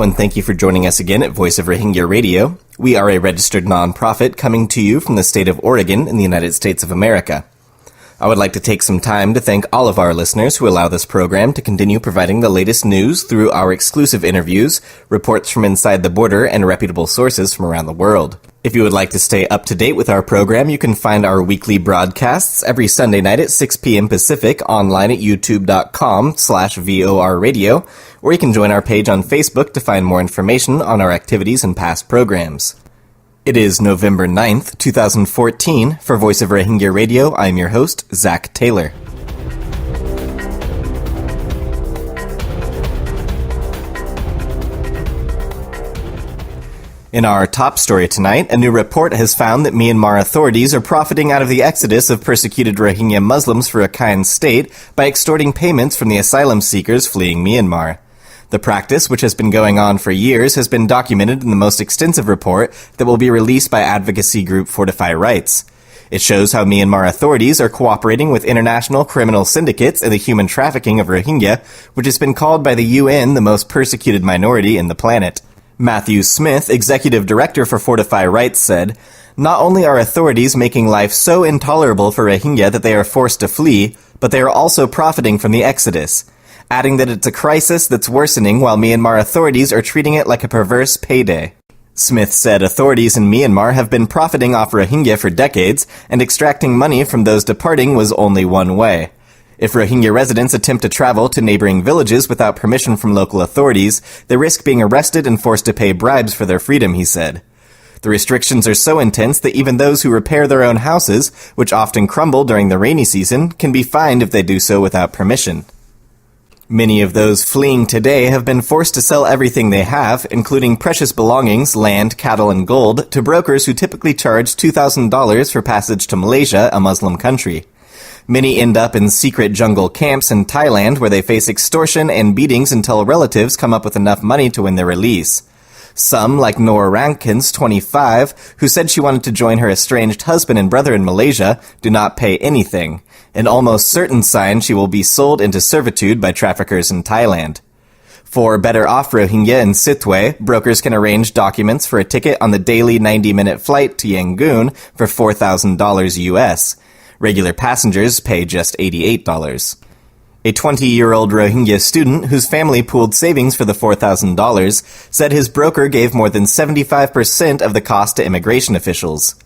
and thank you for joining us again at Voice of Rohingya Radio. We are a registered nonprofit coming to you from the state of Oregon in the United States of America. I would like to take some time to thank all of our listeners who allow this program to continue providing the latest news through our exclusive interviews, reports from inside the border, and reputable sources from around the world. If you would like to stay up to date with our program, you can find our weekly broadcasts every Sunday night at 6 p.m. Pacific online at youtube.com/VOR radio, or you can join our page on Facebook to find more information on our activities and past programs. It is November 9th, 2014. For Voice of Rohingya Radio, I'm your host, Zach Taylor. In our top story tonight, a new report has found that Myanmar authorities are profiting out of the exodus of persecuted Rohingya Muslims for Rakhine State by extorting payments from the asylum seekers fleeing Myanmar. The practice, which has been going on for years, has been documented in the most extensive report that will be released by advocacy group Fortify Rights. It shows how Myanmar authorities are cooperating with international criminal syndicates in the human trafficking of Rohingya, which has been called by the UN the most persecuted minority in the planet. Matthew Smith, executive director for Fortify Rights, said, "Not only are authorities making life so intolerable for Rohingya that they are forced to flee, but they are also profiting from the exodus," adding that it's a crisis that's worsening while Myanmar authorities are treating it like a perverse payday. Smith said authorities in Myanmar have been profiting off Rohingya for decades, and extracting money from those departing was only one way. If Rohingya residents attempt to travel to neighboring villages without permission from local authorities, they risk being arrested and forced to pay bribes for their freedom, he said. The restrictions are so intense that even those who repair their own houses, which often crumble during the rainy season, can be fined if they do so without permission. Many of those fleeing today have been forced to sell everything they have, including precious belongings, land, cattle, and gold, to brokers who typically charge $2,000 for passage to Malaysia, a Muslim country. Many end up in secret jungle camps in Thailand where they face extortion and beatings until relatives come up with enough money to win their release. Some, like Nora Rankins, 25, who said she wanted to join her estranged husband and brother in Malaysia, do not pay anything, an almost certain sign she will be sold into servitude by traffickers in Thailand. For better-off Rohingya in Sitwe, brokers can arrange documents for a ticket on the daily 90-minute flight to Yangon for $4,000 US. Regular passengers pay just $88. A 20-year-old Rohingya student whose family pooled savings for the $4,000 said his broker gave more than 75% of the cost to immigration officials.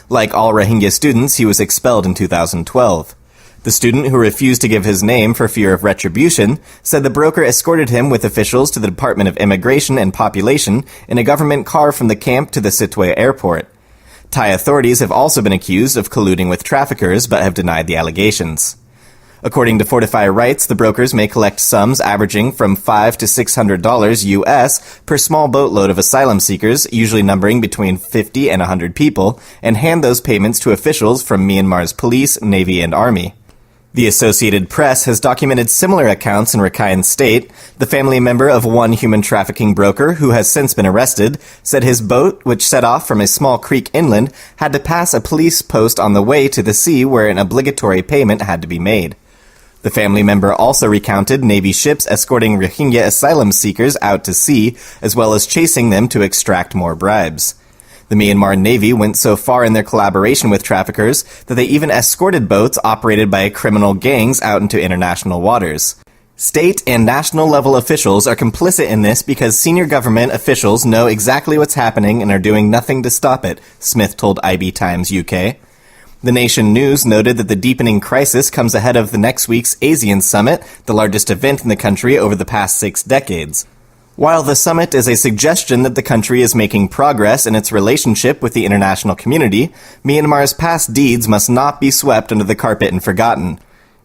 Like all Rohingya students, he was expelled in 2012. The student, who refused to give his name for fear of retribution, said the broker escorted him with officials to the Department of Immigration and Population in a government car from the camp to the Sitwe airport. Thai authorities have also been accused of colluding with traffickers but have denied the allegations. According to Fortify Rights, the brokers may collect sums averaging from $500 to $600 US per small boatload of asylum seekers, usually numbering between 50 and 100 people, and hand those payments to officials from Myanmar's police, navy, and army. The Associated Press has documented similar accounts in Rakhine State. The family member of one human trafficking broker, who has since been arrested, said his boat, which set off from a small creek inland, had to pass a police post on the way to the sea where an obligatory payment had to be made. The family member also recounted Navy ships escorting Rohingya asylum seekers out to sea, as well as chasing them to extract more bribes. The Myanmar Navy went so far in their collaboration with traffickers that they even escorted boats operated by criminal gangs out into international waters. State and national level officials are complicit in this because senior government officials know exactly what's happening and are doing nothing to stop it, Smith told IB Times UK. The Nation News noted that the deepening crisis comes ahead of the next week's ASEAN Summit, the largest event in the country over the past 6 decades. While the summit is a suggestion that the country is making progress in its relationship with the international community, Myanmar's past deeds must not be swept under the carpet and forgotten.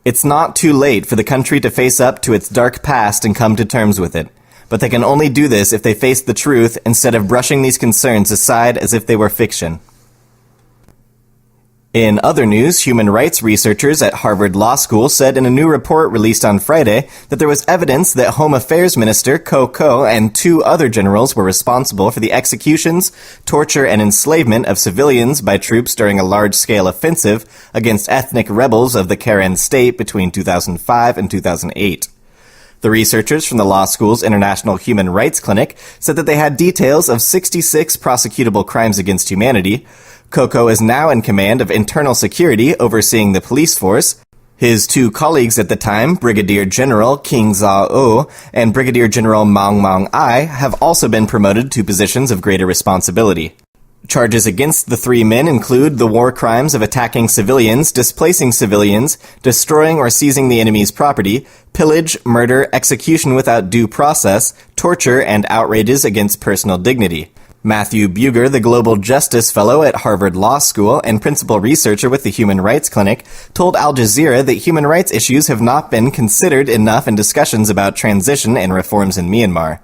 It's not too late for the country to face up to its dark past and come to terms with it. But they can only do this if they face the truth instead of brushing these concerns aside as if they were fiction. In other news, human rights researchers at Harvard Law School said in a new report released on Friday that there was evidence that Home Affairs Minister Ko Ko and 2 other generals were responsible for the executions, torture, and enslavement of civilians by troops during a large-scale offensive against ethnic rebels of the Karen state between 2005 and 2008. The researchers from the law school's International Human Rights Clinic said that they had details of 66 prosecutable crimes against humanity. Koko is now in command of internal security, overseeing the police force. His two colleagues at the time, Brigadier General King Za-o and Brigadier General Maung Maung Ai, have also been promoted to positions of greater responsibility. Charges against the three men include the war crimes of attacking civilians, displacing civilians, destroying or seizing the enemy's property, pillage, murder, execution without due process, torture, and outrages against personal dignity. Matthew Buger, the Global Justice Fellow at Harvard Law School and principal researcher with the Human Rights Clinic, told Al Jazeera that human rights issues have not been considered enough in discussions about transition and reforms in Myanmar.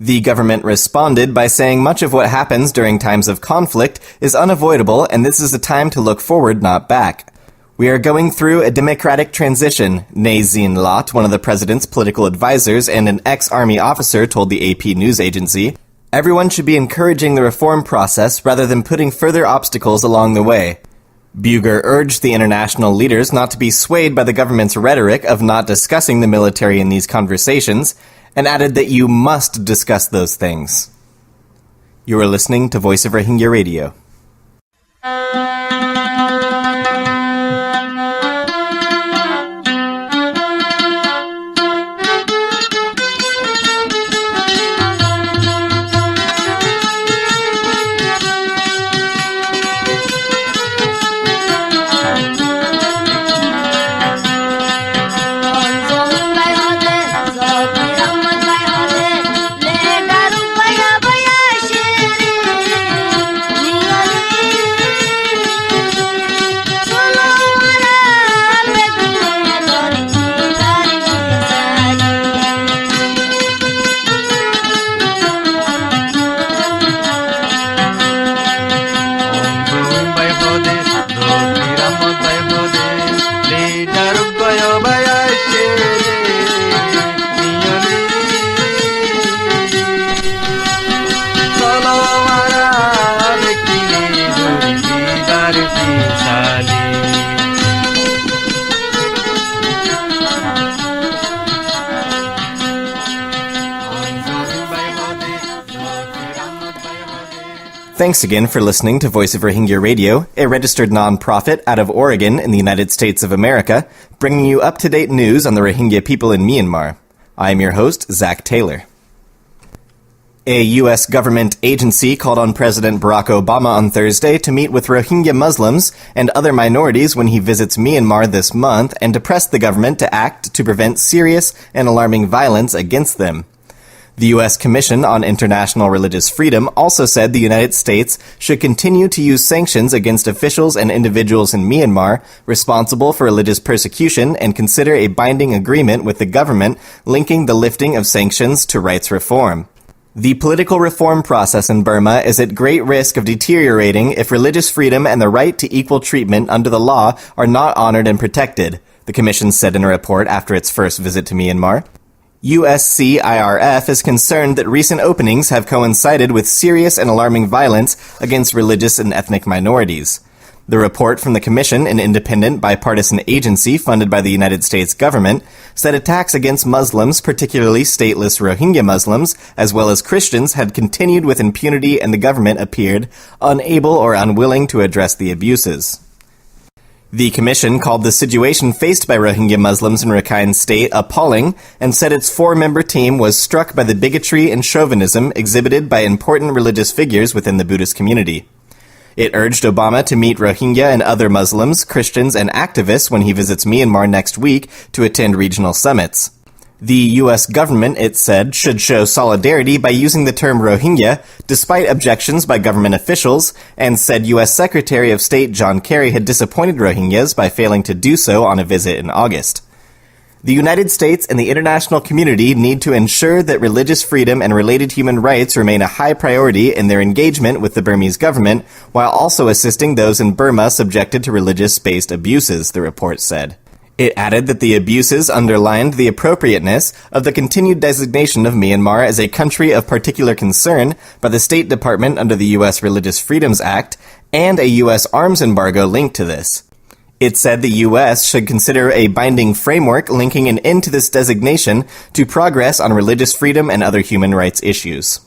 The government responded by saying much of what happens during times of conflict is unavoidable, and this is a time to look forward, not back. We are going through a democratic transition, Ne Zin Lot, one of the president's political advisors and an ex-army officer, told the AP news agency. Everyone should be encouraging the reform process rather than putting further obstacles along the way. Buger urged the international leaders not to be swayed by the government's rhetoric of not discussing the military in these conversations, and added that you must discuss those things. You are listening to Voice of Rohingya Radio. Thanks again for listening to Voice of Rohingya Radio, a registered nonprofit out of Oregon in the United States of America, bringing you up-to-date news on the Rohingya people in Myanmar. I am your host, Zach Taylor. A U.S. government agency called on President Barack Obama on Thursday to meet with Rohingya Muslims and other minorities when he visits Myanmar this month and to press the government to act to prevent serious and alarming violence against them. The U.S. Commission on International Religious Freedom also said the United States should continue to use sanctions against officials and individuals in Myanmar responsible for religious persecution and consider a binding agreement with the government linking the lifting of sanctions to rights reform. The political reform process in Burma is at great risk of deteriorating if religious freedom and the right to equal treatment under the law are not honored and protected, the Commission said in a report after its first visit to Myanmar. USCIRF is concerned that recent openings have coincided with serious and alarming violence against religious and ethnic minorities. The report from the Commission, an independent bipartisan agency funded by the United States government, said attacks against Muslims, particularly stateless Rohingya Muslims, as well as Christians, had continued with impunity and the government appeared unable or unwilling to address the abuses. The Commission called the situation faced by Rohingya Muslims in Rakhine State appalling and said its four-member team was struck by the bigotry and chauvinism exhibited by important religious figures within the Buddhist community. It urged Obama to meet Rohingya and other Muslims, Christians, and activists when he visits Myanmar next week to attend regional summits. The U.S. government, it said, should show solidarity by using the term Rohingya, despite objections by government officials, and said U.S. Secretary of State John Kerry had disappointed Rohingyas by failing to do so on a visit in August. The United States and the international community need to ensure that religious freedom and related human rights remain a high priority in their engagement with the Burmese government, while also assisting those in Burma subjected to religious-based abuses, the report said. It added that the abuses underlined the appropriateness of the continued designation of Myanmar as a country of particular concern by the State Department under the U.S. Religious Freedoms Act and a U.S. arms embargo linked to this. It said the U.S. should consider a binding framework linking an end to this designation to progress on religious freedom and other human rights issues.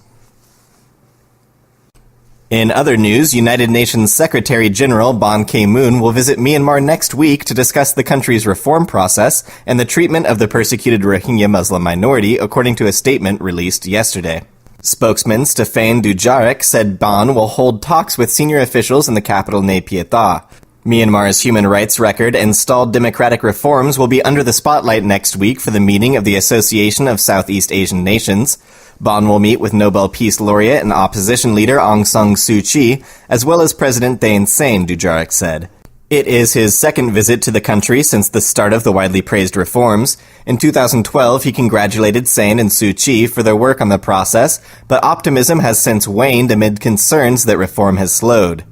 In other news, United Nations Secretary-General Ban Ki-moon will visit Myanmar next week to discuss the country's reform process and the treatment of the persecuted Rohingya Muslim minority, according to a statement released yesterday. Spokesman Stéphane Dujarric said Ban will hold talks with senior officials in the capital Nay Pyi Taw. Myanmar's human rights record and stalled democratic reforms will be under the spotlight next week for the meeting of the Association of Southeast Asian Nations. Ban will meet with Nobel Peace Laureate and opposition leader Aung San Suu Kyi, as well as President Thein Sein, Dujarric said. It is his second visit to the country since the start of the widely praised reforms. In 2012, he congratulated Sein and Suu Kyi for their work on the process, but optimism has since waned amid concerns that reform has slowed.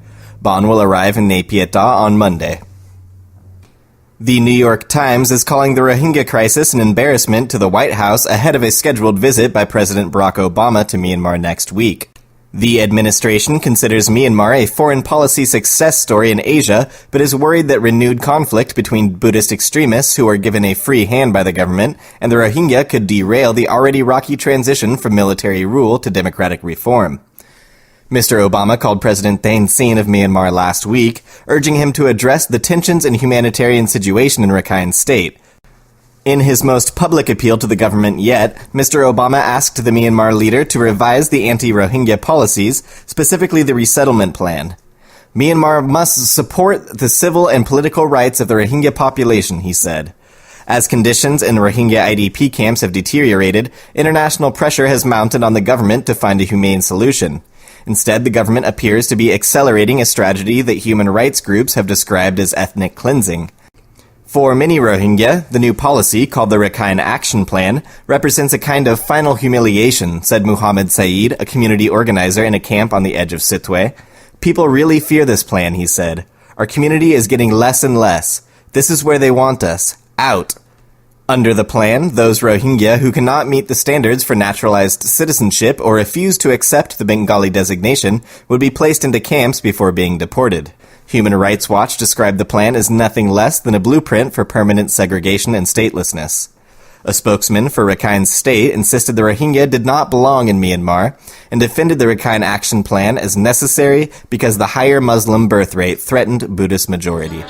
Ban will arrive in Nay Pyi Taw on Monday. The New York Times is calling the Rohingya crisis an embarrassment to the White House ahead of a scheduled visit by President Barack Obama to Myanmar next week. The administration considers Myanmar a foreign policy success story in Asia, but is worried that renewed conflict between Buddhist extremists who are given a free hand by the government and the Rohingya could derail the already rocky transition from military rule to democratic reform. Mr. Obama called President Thein Sein of Myanmar last week, urging him to address the tensions and humanitarian situation in Rakhine State. In his most public appeal to the government yet, Mr. Obama asked the Myanmar leader to revise the anti-Rohingya policies, specifically the resettlement plan. Myanmar must support the civil and political rights of the Rohingya population, he said. As conditions in Rohingya IDP camps have deteriorated, international pressure has mounted on the government to find a humane solution. Instead, the government appears to be accelerating a strategy that human rights groups have described as ethnic cleansing. For many Rohingya, the new policy, called the Rakhine Action Plan, represents a kind of final humiliation, said Muhammad Saeed, a community organizer in a camp on the edge of Sitwe. People really fear this plan, he said. Our community is getting less and less. This is where they want us. Out. Under the plan, those Rohingya who cannot meet the standards for naturalized citizenship or refuse to accept the Bengali designation would be placed into camps before being deported. Human Rights Watch described the plan as nothing less than a blueprint for permanent segregation and statelessness. A spokesman for Rakhine State insisted the Rohingya did not belong in Myanmar and defended the Rakhine Action Plan as necessary because the higher Muslim birth rate threatened Buddhist majority.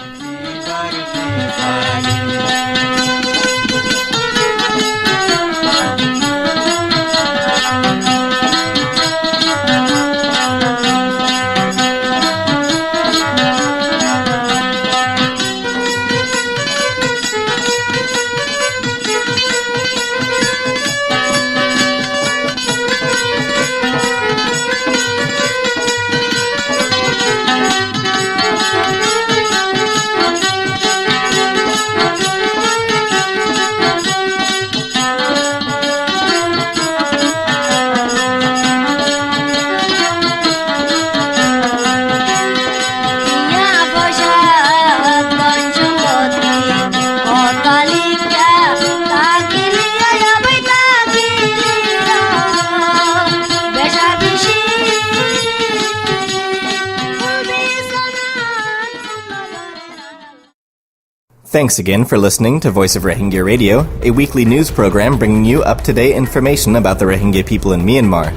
Thanks again for listening to Voice of Rohingya Radio, a weekly news program bringing you up-to-date information about the Rohingya people in Myanmar.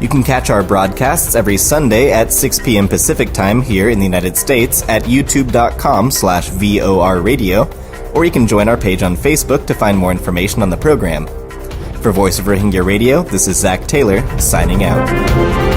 You can catch our broadcasts every Sunday at 6 p.m. Pacific Time here in the United States at youtube.com/VOR Radio, or you can join our page on Facebook to find more information on the program. For Voice of Rohingya Radio, this is Zach Taylor, signing out.